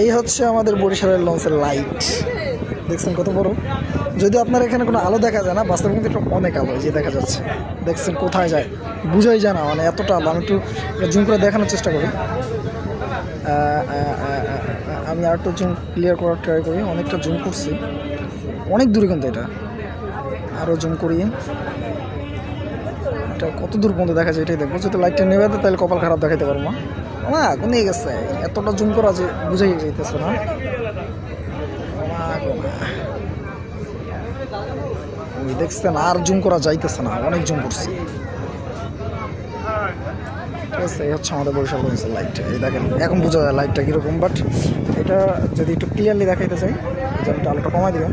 এই হচ্ছে আমাদের বরিশালের লঞ্চের লাইট, দেখছেন কত বড়। যদি আপনার এখানে কোনো আলো দেখা যায় না, বাস্তবে কিন্তু এটা অনেক আলো যে দেখা যাচ্ছে, দেখছেন কোথায় যায় বুঝাই যায় না, মানে এতটা আলো। আমি একটু জুম করে দেখানোর চেষ্টা করি, আমি আর একটু জুম ক্লিয়ার করার ট্রাই করি। অনেকটা জুম করছি, অনেক দূরে কিন্তু এটা, আরও জুম করিয়ে এটা কত দূর পর্যন্ত দেখা যায় এটাই দেখবো। যদি লাইটটা নেবে তাহলে কপাল খারাপ দেখাইতে পারবো না। কোনে গেছে এতটা জুম করা যে বুঝাই যাইতেছে না। ওই দেখছেন আর জুম করা যাইতেছে না, অনেক জুম করছি। ঠিক আছে, এই হচ্ছে আমাদের বরিশাল লঞ্চের লাইট। এই দেখেন এখন বোঝা যায় লাইটটা কীরকম, বাট এটা যদি একটু ক্লিয়ারলি দেখাইতে চাই যেমনটা আলোটা কমাই দেবেন।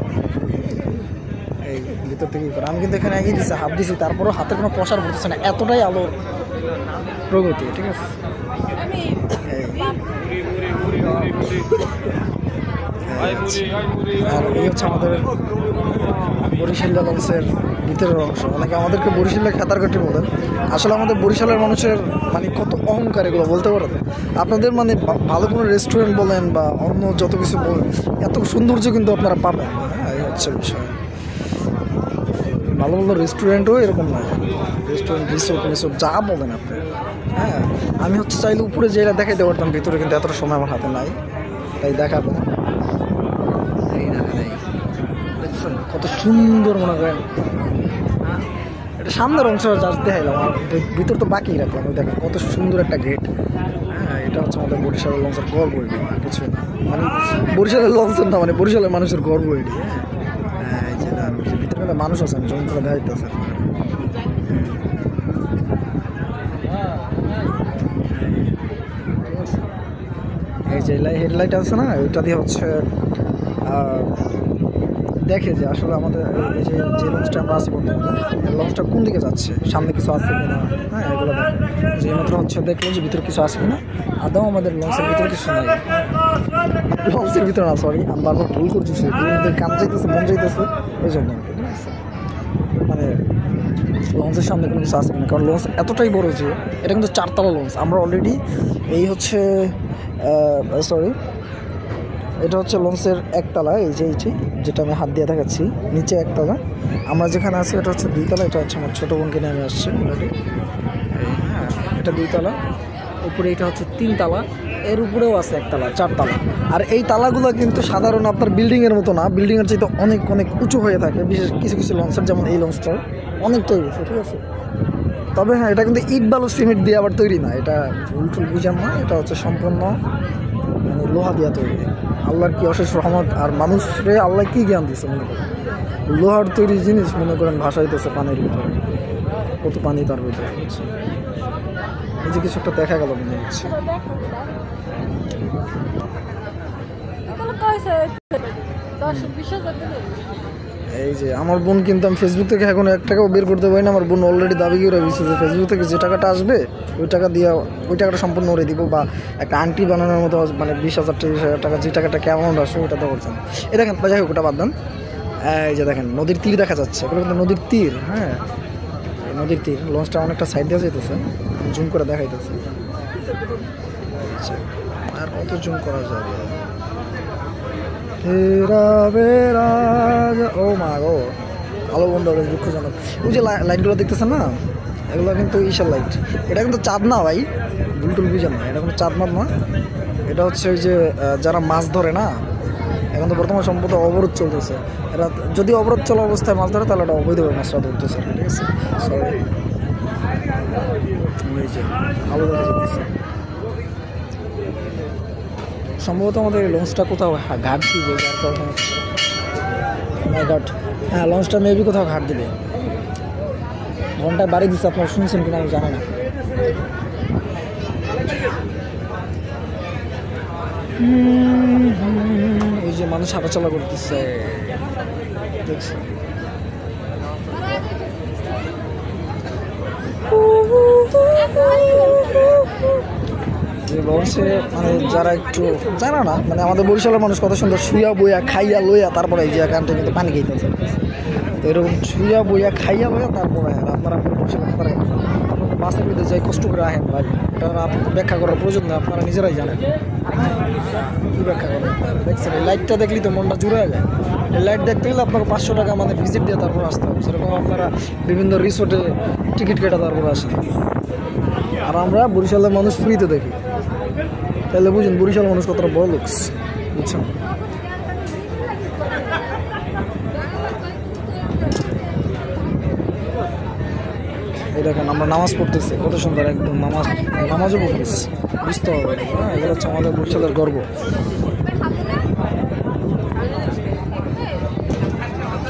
এই ভিতর থেকে করে আমি কিন্তু এখানে এগিয়ে দিচ্ছি, হাফ দিছি, তারপরেও হাতের কোনো প্রসার পড়তেছে না, এতটাই আলোর প্রগতি। ঠিক আছে, আর এই হচ্ছে আমাদের বরিশাল লঞ্চের ভিতরের অংশ। অনেকে আমাদেরকে বরিশালের খাতারঘাটি বলেন, আসলে আমাদের বরিশালের মানুষের মানে কত অহংকার এগুলো বলতে পারেন। আপনাদের মানে ভালো কোনো রেস্টুরেন্ট বলেন বা অন্য যত কিছু বলেন, এত সৌন্দর্য কিন্তু আপনারা পাবেন। হ্যাঁ, এই হচ্ছে বিষয়। ভালো ভালো রেস্টুরেন্টও এরকম নয়, রেস্টুরেন্ট রিসোর্ট যা বলেন আপনি। হ্যাঁ, আমি হচ্ছে চাইলে উপরে যেটা দেখাইতে পারতাম, ভিতরে কিন্তু এতটা সময় আমার হাতে নাই, তাই দেখাবো। এই দেখছেন কত সুন্দর, মনে করেন এটা সামনের অংশ জাস্ট দেখাইলাম, আর ভিতর তো বাকি রাখলাম। ওই দেখেন কত সুন্দর একটা গেট। হ্যাঁ, এটা হচ্ছে আমাদের বরিশালের লঞ্চের গর্ব, কিছু না মানে বরিশালের লঞ্চের না, মানে বরিশালের মানুষের গর্ব এটি। হ্যাঁ, এই যে ভিতরে মানুষ আছে, আমি জমি করে দেখাইতেছে। এই যে হেডলাইট আছে না, ওইটা দিয়ে হচ্ছে দেখে যে আসলে আমাদের এই যে লঞ্চটা আমরা আছি বর্তমানে, লঞ্চটা কোন দিকে যাচ্ছে, সামনে কিছু আছে কিনা। হ্যাঁ, এগুলো দেখে যে মাত্র হচ্ছে দেখলো যে ভিতরে কিছু আছে কিনা। আদৌ আমাদের লঞ্চের ভিতরে কিছু নাই, লঞ্চের ভিতরে না, সরি আমি বারবার ভুল করতেছি, কান যাইতেছে মন যাইতেছে এই জন্য। ঠিক আছে, মানে লঞ্চের সামনে কোনো কিছু আছে কিনা, কারণ লঞ্চ এতটাই বড় যে এটা কিন্তু 4তলা লঞ্চ। আমরা অলরেডি এই হচ্ছে সরি এটা হচ্ছে লঞ্চের একতলা, এই যে যেটা আমি হাত দিয়ে দেখাচ্ছি, নিচে একতলা। আমরা যেখানে আছি এটা হচ্ছে 2তলা, এটা হচ্ছে আমার ছোটো বোনকে নিয়ে আমি আসছি অলরেডি। হ্যাঁ, এটা 2তলা, উপরে এটা হচ্ছে 3তলা, এর উপরেও আছে একতলা, 4তলা। আর এই তালাগুলো কিন্তু সাধারণ আপনার বিল্ডিংয়ের মতো না, বিল্ডিংয়ের চাইতে অনেক অনেক উঁচু হয়ে থাকে, বিশেষ কিছু কিছু লঞ্চের, যেমন এই লঞ্চটার অনেকটাই উঁচু। ঠিক আছে, তবে হ্যাঁ, এটা কিন্তু ইট বালু সিমেন্ট দিয়ে আবার তৈরি না, এটা ভুল বুঝান না, এটা হচ্ছে সম্পূর্ণ লোহা দিয়া তৈরি। আল্লাহর কি অশেষ রহমত, আর মানুষরে আল্লাহ কি জ্ঞান দিচ্ছে মনে করেন, লোহার তৈরি জিনিস মনে করেন ভাসাইতেছে পানির ভিতরে, কত পানি তার ভিতরে হচ্ছে। এই যে কিছু একটা দেখা গেল মনে হচ্ছে। এই যে আমার বোন কিন্তু, আমি ফেসবুক থেকে এখন 1 টাকাও বের করতে পারি না, আমার বোন অলরেডি দাবি করে দিচ্ছে যে ফেসবুক থেকে যে টাকাটা আসবে ওই টাকা দিয়ে ওই টাকাটা সম্পূর্ণ করে দিব, বা একটা আন্টি বানানোর মতো মানে 20,000 30,000 টাকা যে টাকাটা অ্যামাউন্ট আসবে ওটা তো করছেন। এই দেখেন, যাই হোক ওটা বাদ দেন। এই যে দেখেন নদীর তীর দেখা যাচ্ছে, ওগুলো কিন্তু নদীর তীর। হ্যাঁ, নদীর তীর, লঞ্চটা অনেকটা সাইড দিয়ে যেতেছে, জুম করে দেখাইতেছে। আর কত জুম করা যাবে। ও মা গো, আলো বন্ধ হবে, দুঃখজনক। ওই যে লাইটগুলো দেখতেছেন না, এগুলো কিন্তু ইশার লাইট, এটা কিন্তু চাঁদ না ভাই, ভুলটুল বুঝেন না, এটা কিন্তু চাঁদ না, এটা হচ্ছে ওই যে যারা মাছ ধরে না, এখন তো বর্তমান সম্পদ অবরোধ চলতেছে, এরা যদি অবরোধ চলা অবস্থায় মাছ ধরে তাহলে এটা অবৈধভাবে মাছটা ধরতেছে। ঠিক আছে, ওই যে আলো দেখা যেতেছে, সম্ভবত আমাদের লঞ্চটা কোথাও ঘাট দিবে, যার কারণে ঘাট, হ্যাঁ লঞ্চটা মেবি কোথাও ঘাট দিবে। ঘন্টায় বাড়ি দিচ্ছে, আপনারা শুনছেন কিনা আমি জানি না। এই যে মানুষ হাঁটাচলা করতেছে, দেখছি লঞ্চে মানে যারা একটু জানা না, মানে আমাদের বরিশালের মানুষ কত সুন্দর শুয়া বইয়া খাইয়া লইয়া তারপরে এই যে এখানটা কিন্তু পানি খাইতেছে। তো এরকম শুয়া বইয়া খাইয়া লইয়া তারপরে আপনারা বরিশালের পারে বাসের ভিতরে যাই কষ্ট করে আহেন ভাই, এটা আপনার ব্যাখ্যা করার প্রয়োজন নেই, আপনারা নিজেরাই জানেন। কী ব্যাখ্যা করেন দেখছেন? এই লাইটটা দেখলেই তো মনটা জুড়ে যায়। এই লাইট দেখতে গেলে আপনাকে 500 টাকা আমাদের ভিজিট দিয়ে তারপর আসতে হবে। সেরকম আপনারা বিভিন্ন রিসোর্টে টিকিট কেটে তারপর আসেন, আর আমরা বরিশালের মানুষ ফ্রিতে দেখি। তাহলে বুঝুন বরিশালের মানুষ কতটা বড় লুকস, বুঝছেন? এই দেখেন আমরা নামাজ পড়তেছি, কত সুন্দর একদম নামাজও পড়তেছি, বুঝতে হবে। হ্যাঁ, এগুলো হচ্ছে আমাদের বরিশালের গর্ব।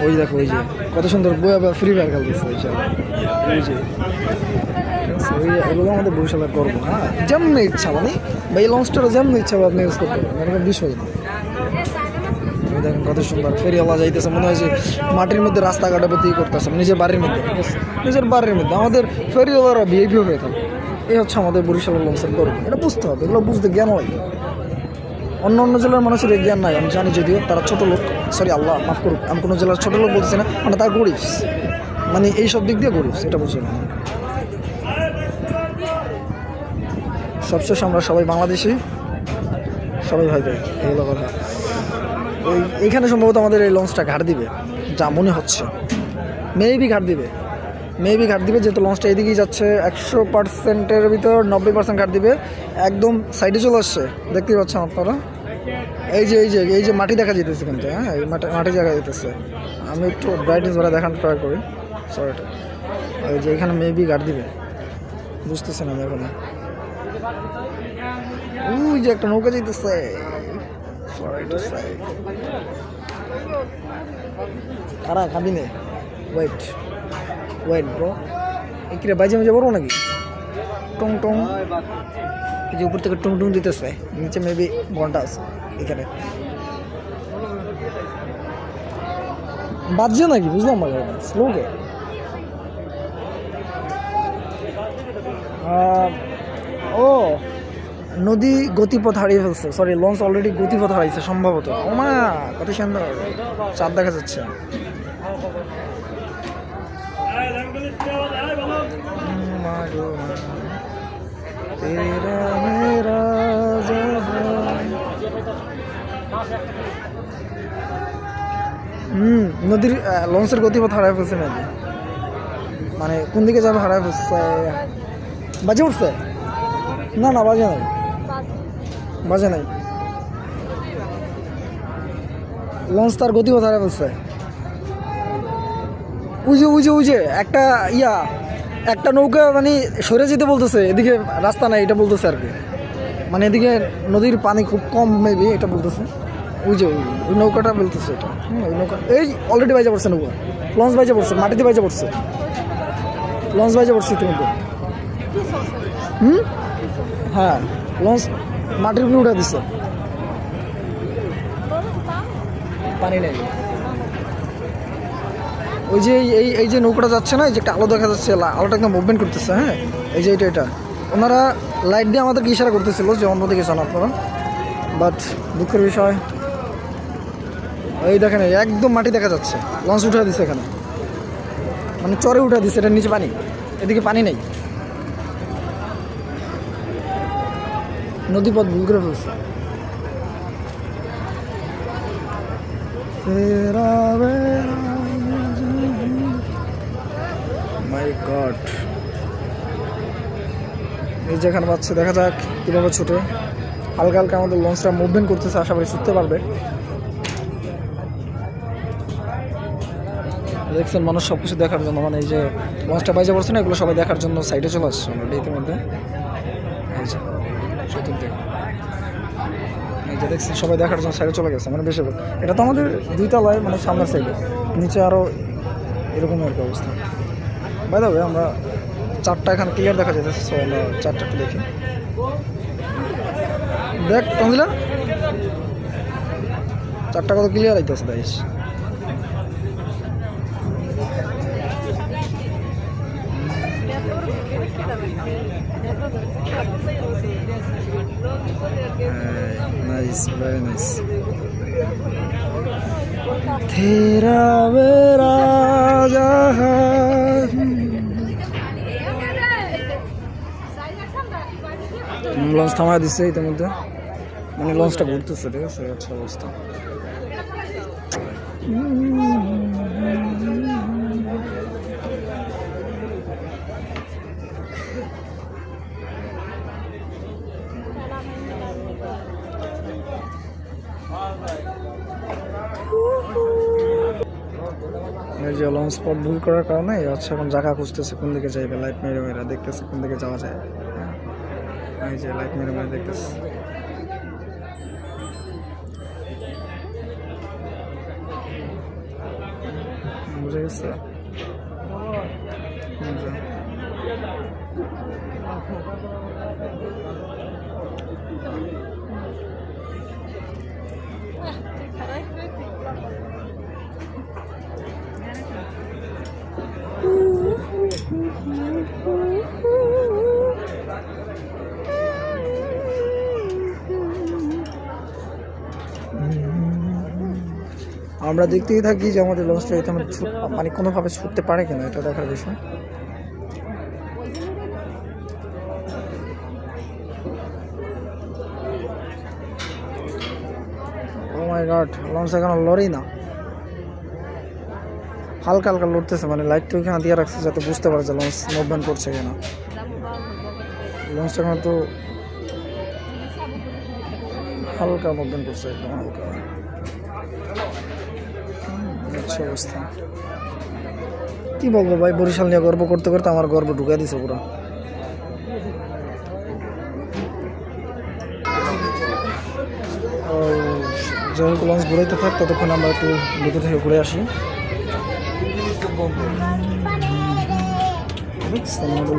ওই দেখো, ওই যে কত সুন্দর বই ফ্রি ফায়ার খেলতেছে ওই যে, এগুলো আমাদের বরিশালের গর্ব। হ্যাঁ, যেমন ইচ্ছা মানে বা এই লঞ্চটা যেমন ইচ্ছা আপনি ইউজ করতে পারেন, এরকম বিষয় না। দেখেন কত সুন্দর ফেরিওয়ালা যাইতেছে, মনে হয় যে মাটির মধ্যে রাস্তাঘাটে প্রতি করতেছে, নিজের বাড়ির মধ্যে, নিজের বাড়ির মধ্যে। আমাদের ফেরিওয়ালারা ভিআইপি হয়ে থাকে। এই হচ্ছে আমাদের বরিশালের লঞ্চের গর্ব। এটা বুঝতে হবে, এগুলো বুঝতে জ্ঞান লাগে। অন্য অন্য জেলার মানুষের এই জ্ঞান নাই, আমি জানি, যদিও তারা ছোটো লোক। সরি, আল্লাহ মাফ করুক, আমি কোনো জেলার ছোটো লোক বলতেছি না, মানে তার গরিব, মানে এই সব দিক দিয়ে গরিব, এটা বুঝছি না। সবশেষ আমরা সবাই বাংলাদেশি, সবাই ভাই ভাই, এগুলো কথা। এইখানে সম্ভবত আমাদের এই লঞ্চটা ঘাট দিবে, যা মনে হচ্ছে। মেবি ঘাট দিবে, যেহেতু লঞ্চটা এদিকেই যাচ্ছে। 100%-এর ভিতর 90% ঘাট দিবে। একদম সাইডে চলে আসছে, দেখতেই পাচ্ছেন আপনারা। এই যে মাটি দেখা যেতেছে কিন্তু। হ্যাঁ, এই মাটি দেখা যেতেছে। আমি একটু ব্রাইটনেস বাড়া দেখানোর ট্রাই করি। সরি, এই যে এখানে মেবি ঘাট দিবে, বুঝতেছি না এখন। ওই যে একটা নৌকা যেতেছে, কারা খাবি নে? ওয়েট ব্রো, কিরে বাজে মাঝে বড় নাকি? টং টং, এই যে উপর থেকে টুং টুং দিতেছে, নিচে মেবি ঘন্টা আছে। এখানে বাজছে নাকি বুঝলাম না, স্লোকে। ও, নদী গতিপথ হারিয়ে ফেলছে, সরি লঞ্চ অলরেডি গতিপথ হারাইছে সম্ভবত। ও মা, কত সুন্দর চাঁদ দেখা যাচ্ছে। নদীর লঞ্চের গতিপথ হারাই ফেলছে নাকি, মানে কোন দিকে যাবে হারাই ফেলছে। বাজে উঠছে না? না বাজে নাই, লঞ্চ তার গতিপথ হারাই ফেলছে। ওই যে একটা নৌকা মানে সরে যেতে বলতেছে, এদিকে রাস্তা নাই এটা বলতেছে আর কি, মানে এদিকে নদীর পানি খুব কম মেবি এটা বলতেছে। ওই নৌকাটা বলতেছে এটা। ওই নৌকা এই অলরেডি বাইজা পড়ছে, নৌকা লঞ্চ বাইজা পড়ছে, মাটিতে বাইজা পড়ছে, লঞ্চ বাইজা পড়ছে ইতিমধ্যে। হ্যাঁ, লঞ্চ মাটির উপরে উঠে দিচ্ছে, পানি নেই। ওই যে এই যে নৌকাটা যাচ্ছে না, এই যে একটা আলো দেখা যাচ্ছে, আলোটা একদম মুভমেন্ট করতেছে। হ্যাঁ, এই যে এটা ওনারা লাইট দিয়ে আমাদেরকে ইশারা করতেছিল যে অন্যদিকে যান আপনারা, বাট দুঃখের বিষয় এই দেখেন একদম মাটি দেখা যাচ্ছে, লঞ্চ উঠে দিচ্ছে এখানে, মানে চরে উঠে দিচ্ছে, এটার নিচে পানি, এদিকে পানি নেই, নদীপথ ভুল করে ফেলছে। মাই গড, এই যেখানে পাচ্ছে দেখা যাক কীভাবে ছুটে। হালকা হালকা আমাদের লঞ্চটা মুভমেন্ট করতেছে, আশা করি ছুটতে পারবে। দেখছেন মানুষ সব কিছু দেখার জন্য, মানে এই যে লঞ্চটা বাইজা পড়ছে না, এগুলো সবাই দেখার জন্য সাইডে চলে আসছে অলরেডি ইতিমধ্যে। এই যে দেখছেন সবাই দেখার জন্য সাইডে চলে গেছে, মানে বেশিরভাগ। এটা তো আমাদের 2 তলায়, মানে সামনের সাইডে, নিচে আরও এরকম আর কি অবস্থা। বাই দ্য ওয়ে আমরা 4টা এখানে ক্লিয়ার দেখা যেতেছে, সো আমরা 4টা একটু দেখি। দেখ কমিলা 4টা কত ক্লিয়ার আইতেছে দাইস। Nice, very nice. तेरा मेरा जहां, লঞ্চ থামায় দিচ্ছে ইতিমধ্যে। মানে লঞ্চটা ঘুরতেছে, ঠিক আছে, আচ্ছা অবস্থা। এই যে লঞ্চ স্পট ভুল করার কারণে হচ্ছে এখন জায়গা খুঁজতেছে কোন দিকে যাইবে, লাইট মেরে মেরে দেখতেছে কোন দিকে যাওয়া যায়। এই যে লাইট মেরে মেরে দেখতেছে। বুঝে গেছে? আমরা দেখতেই থাকি যে আমাদের লঞ্চটা এটা মানে কোনোভাবে ছুটতে পারে কিনা, এটা দেখার বিষয়। ও মাই গড, লঞ্চ এখন লড়েই না, হালকা হালকা লড়তেছে, মানে লাইটটা ওইখানে দিয়ে রাখছে যাতে বুঝতে পারে যে লঞ্চ মুভমেন্ট করছে কিনা। লঞ্চটা এখন তো হালকা মুভমেন্ট করছে, একদম হালকা। আচ্ছা অবস্থা, কি বলবো ভাই, বরিশাল নিয়ে গর্ব করতে করতে আমার গর্ব ঢুকে দিছে পুরো। যাই হোক, লঞ্চ ঘুরাইতে থাক, ততক্ষণ আমরা একটু ভিতর থেকে ঘুরে আসি।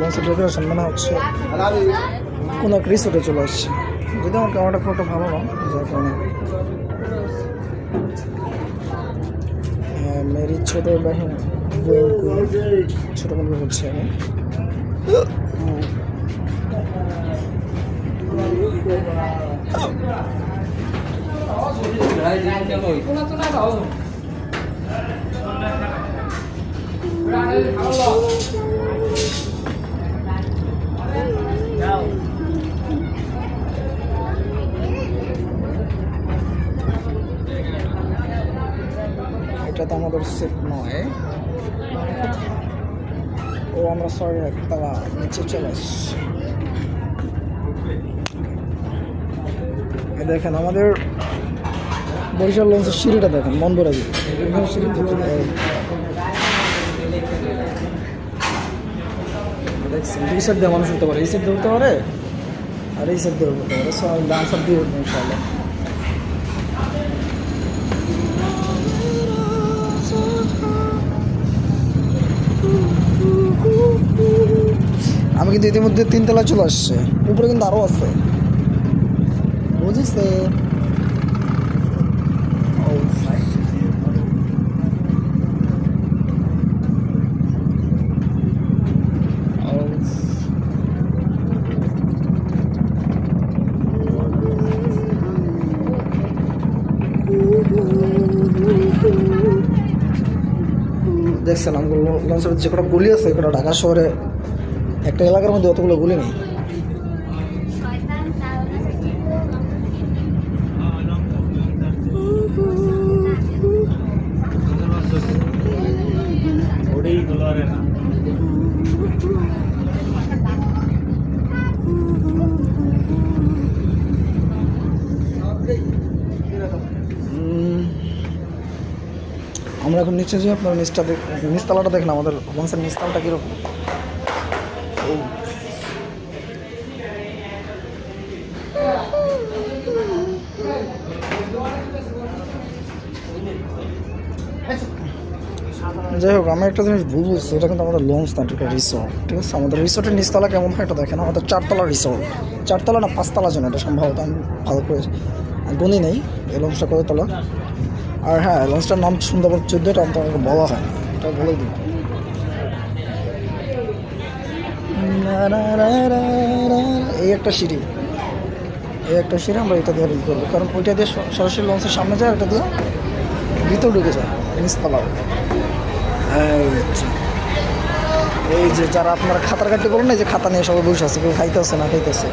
লঞ্চের ডেকোরেশন মনে হচ্ছে কোনো এক রিসোর্টে চলে আসছে, যদি আমার ক্যামেরাটা খুব একটা ভালো না, যার কারণে মেরি ছোট বাহিনী ছোট বন্ধু হচ্ছে আমি। এটা তো আমাদের সেট নয়, ও আমরা সরি একতলা নিচে চলে আসছি। দেখেন আমাদের বরিশাল লঞ্চের সিঁড়িটা দেখেন, মন ভরে দিবে সিঁড়ি দেখছেন। দুই সাইড দিয়ে মানুষ উঠতে পারে, এই সাইড দিয়ে উঠতে পারে আর এই সাইড দিয়ে উঠতে পারে, সব ডান সাইড দিয়ে উঠবে ইনশাআল্লাহ। আমি কিন্তু ইতিমধ্যে 3 তলায় চলে আসছে, উপরে কিন্তু আরো আছে, বুঝেছে? দেখছেন আমগুলো লঞ্চের যে কটা গুলি আছে, কটা ঢাকা শহরে একটা এলাকার মধ্যে অতগুলো গুলি নেই। আমরা এখন নিচে যাই, আপনার নিচতলাটা দেখলাম, আমাদের লঞ্চের নিচতলাটা কীরকম। যাই হোক, আমি একটা জিনিস বুঝছি, এটা কিন্তু আমাদের লঞ্চ না, এটা রিসোর্ট, ঠিক আছে? আমাদের রিসোর্টের নিচতলা কেমন হয় এটা দেখেন, আমাদের 4 তলা রিসোর্ট, 4 তলা না 5 তলা যেন, এটা সম্ভবত আমি ভালো করে গুনি নেই এই লঞ্চটা কত তলা। আর হ্যাঁ, লঞ্চটার নাম সুন্দরবন 14, এটা আমাকে বলা হয়, এটা বলে দিই। এই একটা সিঁড়ি, আমরা এটা দিয়ে রিল করবো, কারণ ওইটা দিয়ে সরাসরি লঞ্চের সামনে যায়, এটা দিয়ে ভিতর ঢুকে যায় নিচতলাও। এই যে যারা আপনারা খাতার কাটতে বলেন না, যে খাতা নিয়ে সবাই বসে আছে, কেউ খাইতেছে না খাইতেছে।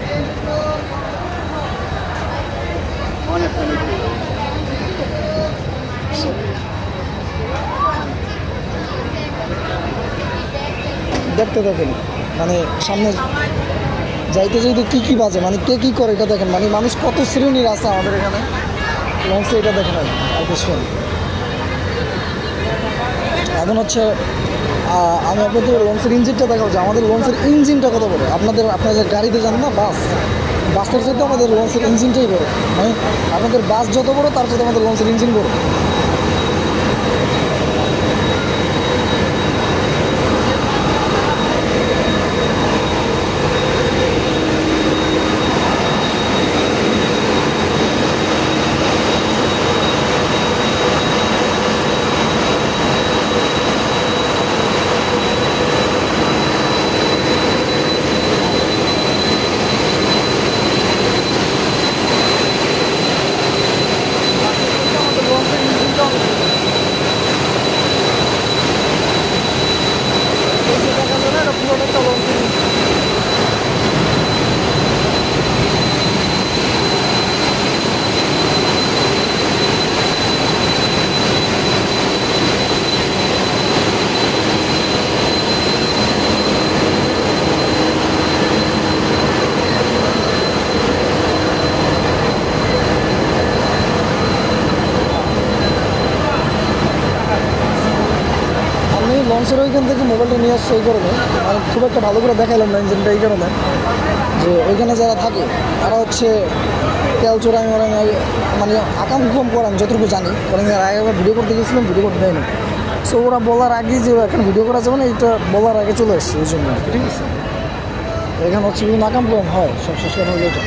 দেখতে থাকেন, মানে সামনে যাইতে যাইতে কী কী বাজে, মানে কে কী করে এটা দেখেন, মানে মানুষ কত শ্রেণীর আছে আমাদের এখানে লঞ্চে, এটা দেখেন আর কিছু। এখন হচ্ছে আমি আপনাদের লঞ্চের ইঞ্জিনটা দেখাবো যে আমাদের লঞ্চের ইঞ্জিনটা কত বড়। আপনাদের গাড়িতে যান না বাসের চাইতে আমাদের লঞ্চের ইঞ্জিনটাই বড়, মানে আপনাদের বাস যত বড় তার সাথে আমাদের লঞ্চের ইঞ্জিন বড়। লঞ্চের ওইখান থেকে মোবাইলটা নিয়ে আসছে এই কারণে, মানে খুব একটা ভালো করে দেখাইলাম না ইঞ্জিনটা এই কারণে যে ওইখানে যারা থাকে তারা হচ্ছে তেল চোরাই মরাই, মানে আকাম কুকাম করান যতটুকু জানি, কারণ আগে একবার ভিডিও করতে গেছিলাম, ভিডিও করতে দেয়নি। সো ওরা বলার আগে যে এখন ভিডিও করা যাবে না, এটা বলার আগে চলে আসছে এই জন্য, ঠিক আছে। এখানে হচ্ছে বিভিন্ন আকাম কুকাম হয়, সব শেষ কথা হলো এটা।